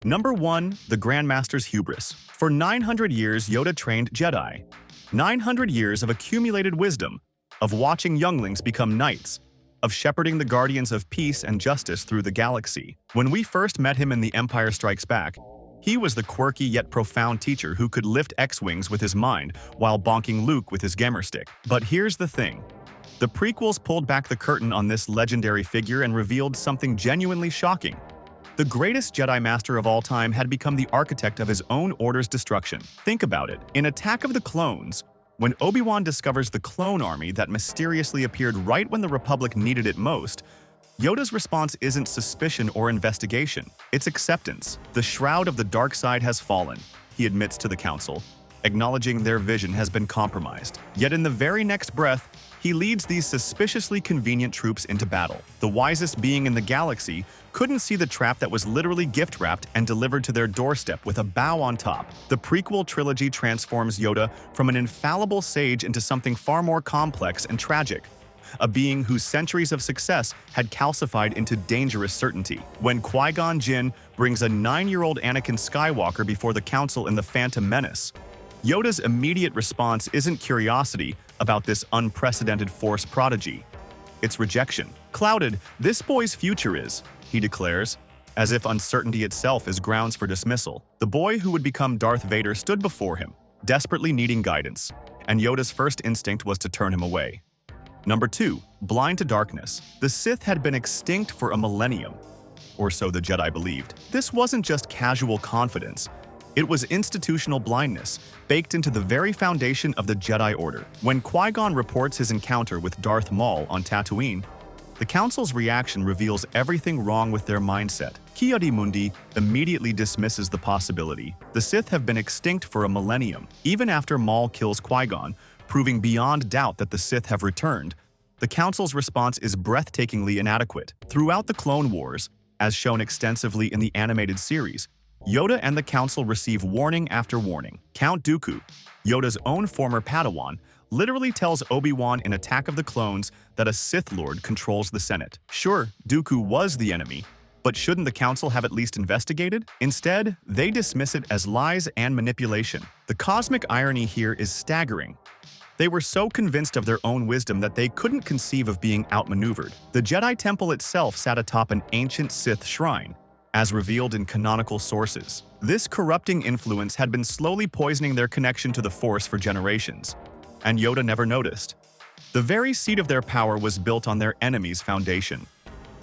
Number 1. The Grandmaster's Hubris. For 900 years, Yoda trained Jedi. 900 years of accumulated wisdom, of watching younglings become knights, of shepherding the guardians of peace and justice through the galaxy. When we first met him in The Empire Strikes Back, he was the quirky yet profound teacher who could lift X-Wings with his mind while bonking Luke with his gamer stick. But here's the thing. The prequels pulled back the curtain on this legendary figure and revealed something genuinely shocking. The greatest Jedi Master of all time had become the architect of his own order's destruction. Think about it. In Attack of the Clones, when Obi-Wan discovers the clone army that mysteriously appeared right when the Republic needed it most, Yoda's response isn't suspicion or investigation, it's acceptance. The shroud of the dark side has fallen, he admits to the Council, acknowledging their vision has been compromised. Yet in the very next breath, he leads these suspiciously convenient troops into battle. The wisest being in the galaxy couldn't see the trap that was literally gift-wrapped and delivered to their doorstep with a bow on top. The Prequel Trilogy transforms Yoda from an infallible sage into something far more complex and tragic. A being whose centuries of success had calcified into dangerous certainty. When Qui-Gon Jinn brings a 9-year-old Anakin Skywalker before the Council in The Phantom Menace, Yoda's immediate response isn't curiosity about this unprecedented Force prodigy. It's rejection. Clouded, this boy's future is, he declares, as if uncertainty itself is grounds for dismissal. The boy who would become Darth Vader stood before him, desperately needing guidance, and Yoda's first instinct was to turn him away. Number 2. Blind to darkness. The Sith had been extinct for a millennium, or so the Jedi believed. This wasn't just casual confidence. It was institutional blindness, baked into the very foundation of the Jedi Order. When Qui-Gon reports his encounter with Darth Maul on Tatooine, the Council's reaction reveals everything wrong with their mindset. Ki-Adi-Mundi immediately dismisses the possibility. The Sith have been extinct for a millennium. Even after Maul kills Qui-Gon, proving beyond doubt that the Sith have returned, the Council's response is breathtakingly inadequate. Throughout the Clone Wars, as shown extensively in the animated series, Yoda and the Council receive warning after warning. Count Dooku, Yoda's own former Padawan, literally tells Obi-Wan in Attack of the Clones that a Sith Lord controls the Senate. Sure, Dooku was the enemy, but shouldn't the Council have at least investigated? Instead, they dismiss it as lies and manipulation. The cosmic irony here is staggering. They were so convinced of their own wisdom that they couldn't conceive of being outmaneuvered. The Jedi Temple itself sat atop an ancient Sith shrine, as revealed in canonical sources. This corrupting influence had been slowly poisoning their connection to the Force for generations, and Yoda never noticed. The very seat of their power was built on their enemy's foundation.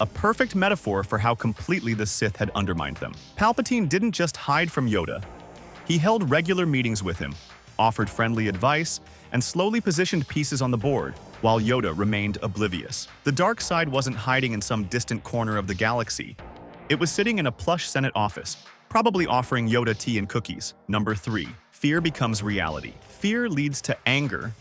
A perfect metaphor for how completely the Sith had undermined them. Palpatine didn't just hide from Yoda. He held regular meetings with him, offered friendly advice, and slowly positioned pieces on the board, while Yoda remained oblivious. The dark side wasn't hiding in some distant corner of the galaxy. It was sitting in a plush Senate office, probably offering Yoda tea and cookies. Number 3. Fear becomes reality. Fear leads to anger.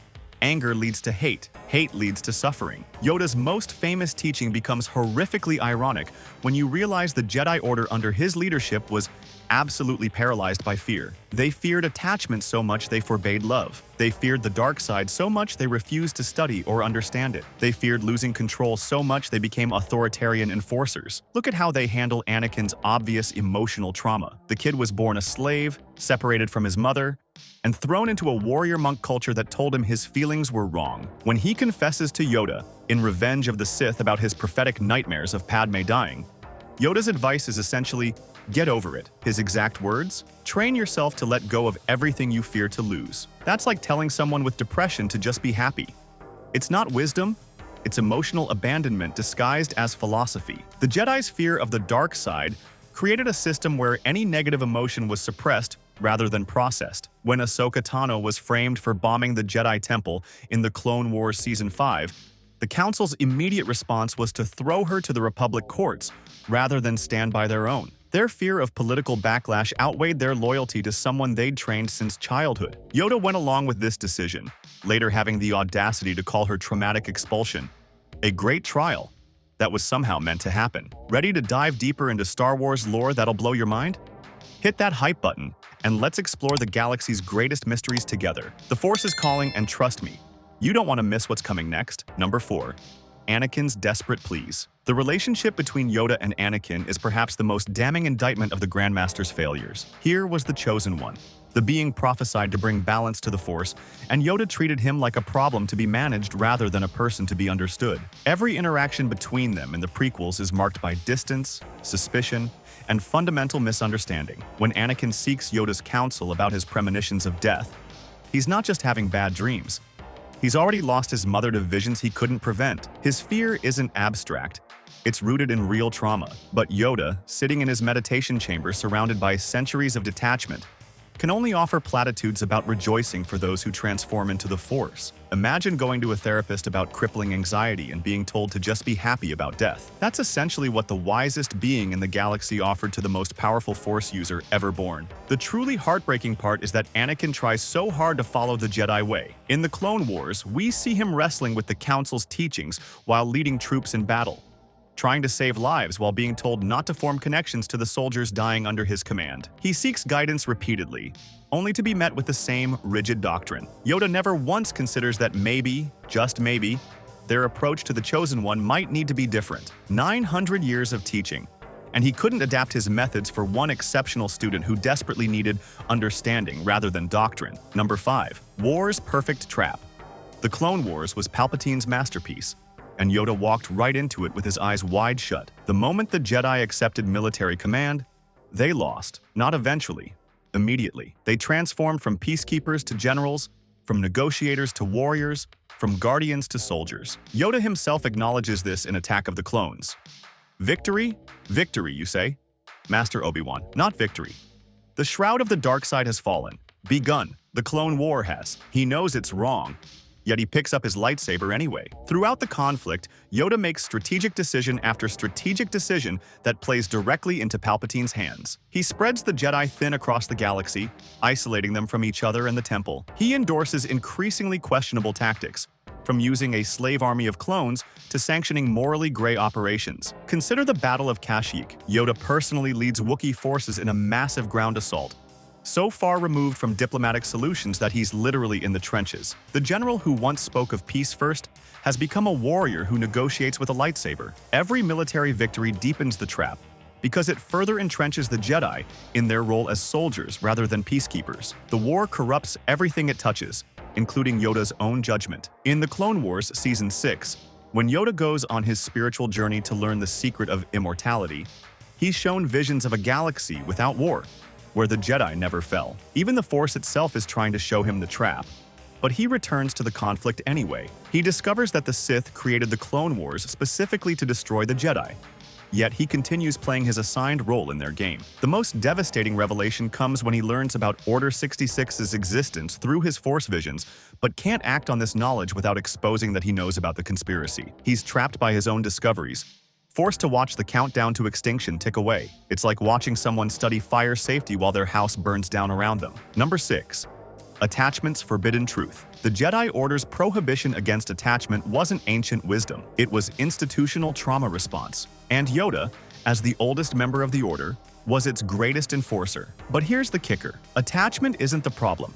Anger leads to hate. Hate leads to suffering. Yoda's most famous teaching becomes horrifically ironic when you realize the Jedi Order under his leadership was absolutely paralyzed by fear. They feared attachment so much they forbade love. They feared the dark side so much they refused to study or understand it. They feared losing control so much they became authoritarian enforcers. Look at how they handle Anakin's obvious emotional trauma. The kid was born a slave, separated from his mother, and thrown into a warrior monk culture that told him his feelings were wrong. When he confesses to Yoda, in Revenge of the Sith, about his prophetic nightmares of Padme dying, Yoda's advice is essentially, get over it. His exact words? Train yourself to let go of everything you fear to lose. That's like telling someone with depression to just be happy. It's not wisdom, it's emotional abandonment disguised as philosophy. The Jedi's fear of the dark side created a system where any negative emotion was suppressed rather than processed. When Ahsoka Tano was framed for bombing the Jedi Temple in the Clone Wars Season 5, the Council's immediate response was to throw her to the Republic courts rather than stand by their own. Their fear of political backlash outweighed their loyalty to someone they'd trained since childhood. Yoda went along with this decision, later having the audacity to call her traumatic expulsion a great trial that was somehow meant to happen. Ready to dive deeper into Star Wars lore that'll blow your mind? Hit that hype button, and let's explore the galaxy's greatest mysteries together. The Force is calling, and trust me, you don't want to miss what's coming next. Number 4. Anakin's desperate pleas. The relationship between Yoda and Anakin is perhaps the most damning indictment of the Grandmaster's failures. Here was the chosen one, the being prophesied to bring balance to the Force, and Yoda treated him like a problem to be managed rather than a person to be understood. Every interaction between them in the prequels is marked by distance, suspicion, and fundamental misunderstanding. When Anakin seeks Yoda's counsel about his premonitions of death, he's not just having bad dreams. He's already lost his mother to visions he couldn't prevent. His fear isn't abstract. It's rooted in real trauma. But Yoda, sitting in his meditation chamber surrounded by centuries of detachment, can only offer platitudes about rejoicing for those who transform into the Force. Imagine going to a therapist about crippling anxiety and being told to just be happy about death. That's essentially what the wisest being in the galaxy offered to the most powerful Force user ever born. The truly heartbreaking part is that Anakin tries so hard to follow the Jedi way. In the Clone Wars, we see him wrestling with the Council's teachings while leading troops in battle, trying to save lives while being told not to form connections to the soldiers dying under his command. He seeks guidance repeatedly, only to be met with the same rigid doctrine. Yoda never once considers that maybe, just maybe, their approach to the Chosen One might need to be different. 900 years of teaching, and he couldn't adapt his methods for one exceptional student who desperately needed understanding rather than doctrine. Number 5. War's perfect trap. The Clone Wars was Palpatine's masterpiece, and Yoda walked right into it with his eyes wide shut. The moment the Jedi accepted military command, they lost. Not eventually, immediately. They transformed from peacekeepers to generals, from negotiators to warriors, from guardians to soldiers. Yoda himself acknowledges this in Attack of the Clones. Victory? Victory, you say? Master Obi-Wan, not victory. The shroud of the dark side has fallen. Begun. The Clone War has. He knows it's wrong, yet he picks up his lightsaber anyway. Throughout the conflict, Yoda makes strategic decision after strategic decision that plays directly into Palpatine's hands. He spreads the Jedi thin across the galaxy, isolating them from each other and the Temple. He endorses increasingly questionable tactics, from using a slave army of clones to sanctioning morally gray operations. Consider the Battle of Kashyyyk. Yoda personally leads Wookiee forces in a massive ground assault, so far removed from diplomatic solutions that he's literally in the trenches. The general who once spoke of peace first has become a warrior who negotiates with a lightsaber. Every military victory deepens the trap, because it further entrenches the Jedi in their role as soldiers rather than peacekeepers. The war corrupts everything it touches, including Yoda's own judgment. In the Clone Wars Season 6, when Yoda goes on his spiritual journey to learn the secret of immortality, he's shown visions of a galaxy without war, where the Jedi never fell. Even the Force itself is trying to show him the trap, but he returns to the conflict anyway. He discovers that the Sith created the Clone Wars specifically to destroy the Jedi, yet he continues playing his assigned role in their game. The most devastating revelation comes when he learns about Order 66's existence through his Force visions, but can't act on this knowledge without exposing that he knows about the conspiracy. He's trapped by his own discoveries, forced to watch the countdown to extinction tick away. It's like watching someone study fire safety while their house burns down around them. Number 6. Attachment's forbidden truth. The Jedi Order's prohibition against attachment wasn't ancient wisdom. It was institutional trauma response. And Yoda, as the oldest member of the Order, was its greatest enforcer. But here's the kicker. Attachment isn't the problem.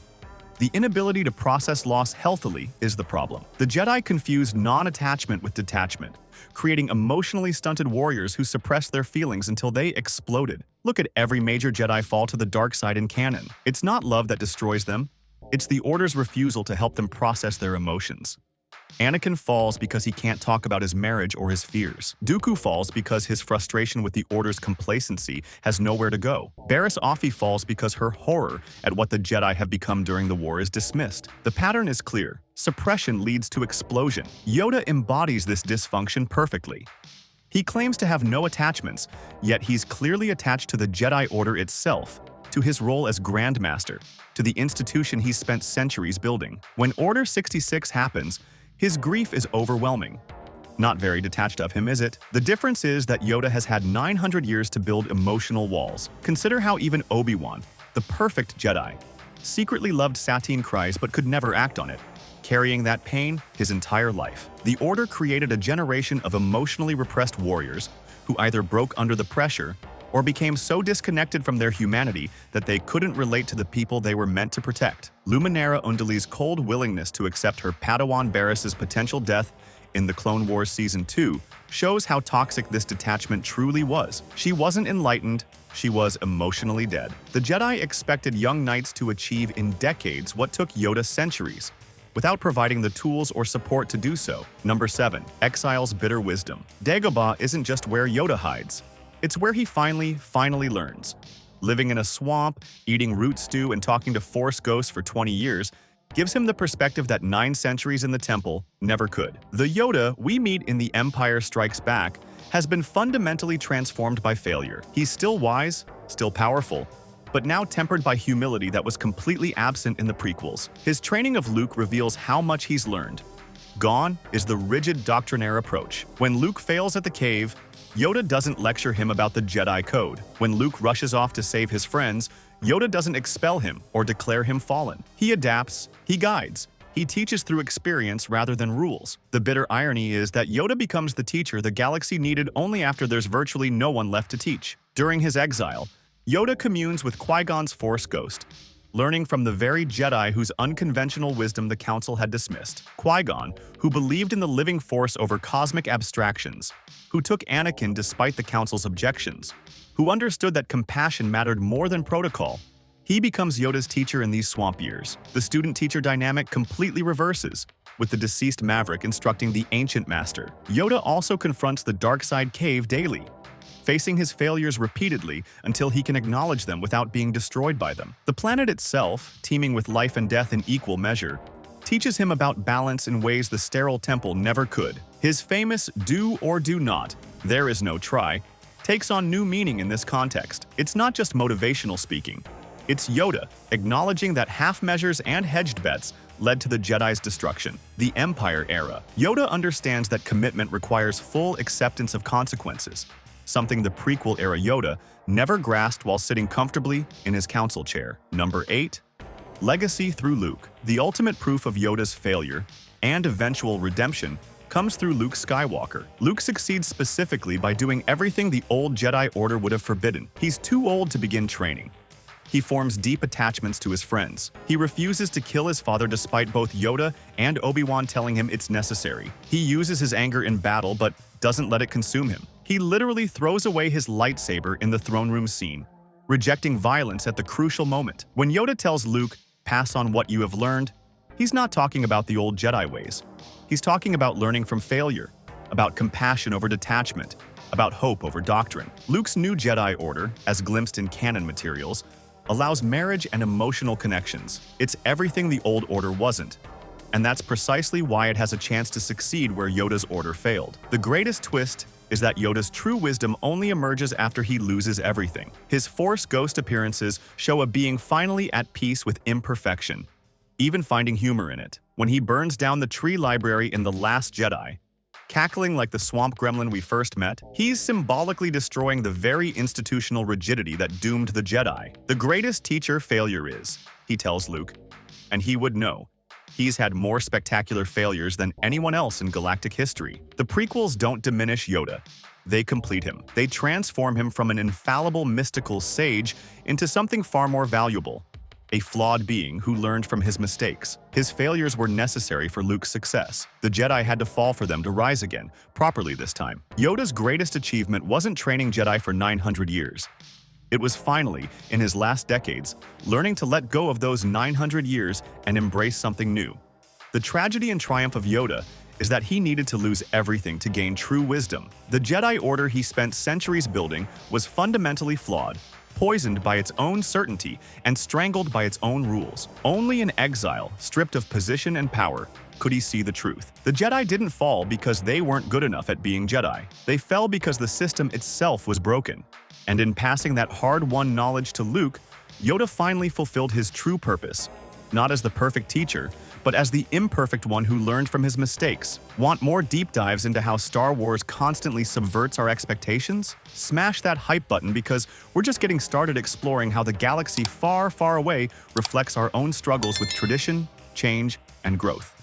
The inability to process loss healthily is the problem. The Jedi confused non-attachment with detachment, creating emotionally stunted warriors who suppressed their feelings until they exploded. Look at every major Jedi fall to the dark side in canon. It's not love that destroys them. It's the Order's refusal to help them process their emotions. Anakin falls because he can't talk about his marriage or his fears. Dooku falls because his frustration with the Order's complacency has nowhere to go. Barriss Offee falls because her horror at what the Jedi have become during the war is dismissed. The pattern is clear. Suppression leads to explosion. Yoda embodies this dysfunction perfectly. He claims to have no attachments, yet he's clearly attached to the Jedi Order itself, to his role as Grandmaster, to the institution he's spent centuries building. When Order 66 happens, his grief is overwhelming. Not very detached of him, is it? The difference is that Yoda has had 900 years to build emotional walls. Consider how even Obi-Wan, the perfect Jedi, secretly loved Satine Kryze but could never act on it, carrying that pain his entire life. The Order created a generation of emotionally repressed warriors who either broke under the pressure or became so disconnected from their humanity that they couldn't relate to the people they were meant to protect. Luminara Undali's cold willingness to accept her Padawan Barriss's potential death in the Clone Wars Season 2 shows how toxic this detachment truly was. She wasn't enlightened, she was emotionally dead. The Jedi expected young knights to achieve in decades what took Yoda centuries, without providing the tools or support to do so. Number 7. Exile's bitter wisdom. Dagobah isn't just where Yoda hides. It's where he finally learns. Living in a swamp, eating root stew, and talking to Force ghosts for 20 years gives him the perspective that 9 centuries in the temple never could. The Yoda we meet in The Empire Strikes Back has been fundamentally transformed by failure. He's still wise, still powerful, but now tempered by humility that was completely absent in the prequels. His training of Luke reveals how much he's learned. Gone is the rigid doctrinaire approach. When Luke fails at the cave, Yoda doesn't lecture him about the Jedi Code. When Luke rushes off to save his friends, Yoda doesn't expel him or declare him fallen. He adapts, he guides, he teaches through experience rather than rules. The bitter irony is that Yoda becomes the teacher the galaxy needed only after there's virtually no one left to teach. During his exile, Yoda communes with Qui-Gon's Force ghost, learning from the very Jedi whose unconventional wisdom the Council had dismissed. Qui-Gon, who believed in the living Force over cosmic abstractions, who took Anakin despite the Council's objections, who understood that compassion mattered more than protocol. He becomes Yoda's teacher in these swamp years. The student-teacher dynamic completely reverses, with the deceased Maverick instructing the ancient master. Yoda also confronts the dark side cave daily, facing his failures repeatedly until he can acknowledge them without being destroyed by them. The planet itself, teeming with life and death in equal measure, teaches him about balance in ways the sterile temple never could. His famous "do or do not, there is no try" takes on new meaning in this context. It's not just motivational speaking. It's Yoda acknowledging that half measures and hedged bets led to the Jedi's destruction. The Empire era. Yoda understands that commitment requires full acceptance of consequences, something the prequel-era Yoda never grasped while sitting comfortably in his council chair. Number 8. Legacy through Luke. The ultimate proof of Yoda's failure and eventual redemption comes through Luke Skywalker. Luke succeeds specifically by doing everything the old Jedi Order would have forbidden. He's too old to begin training. He forms deep attachments to his friends. He refuses to kill his father despite both Yoda and Obi-Wan telling him it's necessary. He uses his anger in battle but doesn't let it consume him. He literally throws away his lightsaber in the throne room scene, rejecting violence at the crucial moment. When Yoda tells Luke, "Pass on what you have learned," he's not talking about the old Jedi ways. He's talking about learning from failure, about compassion over detachment, about hope over doctrine. Luke's new Jedi Order, as glimpsed in canon materials, allows marriage and emotional connections. It's everything the old order wasn't, and that's precisely why it has a chance to succeed where Yoda's order failed. The greatest twist is that Yoda's true wisdom only emerges after he loses everything. His Force ghost appearances show a being finally at peace with imperfection, even finding humor in it. When he burns down the tree library in The Last Jedi, cackling like the swamp gremlin we first met, he's symbolically destroying the very institutional rigidity that doomed the Jedi. The greatest teacher failure is, he tells Luke, and he would know. He's had more spectacular failures than anyone else in galactic history. The prequels don't diminish Yoda. They complete him. They transform him from an infallible mystical sage into something far more valuable, a flawed being who learned from his mistakes. His failures were necessary for Luke's success. The Jedi had to fall for them to rise again, properly this time. Yoda's greatest achievement wasn't training Jedi for 900 years. It was finally, in his last decades, learning to let go of those 900 years and embrace something new. The tragedy and triumph of Yoda is that he needed to lose everything to gain true wisdom. The Jedi Order he spent centuries building was fundamentally flawed, poisoned by its own certainty and strangled by its own rules. Only in exile, stripped of position and power, could he see the truth. The Jedi didn't fall because they weren't good enough at being Jedi. They fell because the system itself was broken. And in passing that hard-won knowledge to Luke, Yoda finally fulfilled his true purpose, not as the perfect teacher, but as the imperfect one who learned from his mistakes. Want more deep dives into how Star Wars constantly subverts our expectations? Smash that hype button because we're just getting started exploring how the galaxy far, far away reflects our own struggles with tradition, change, and growth.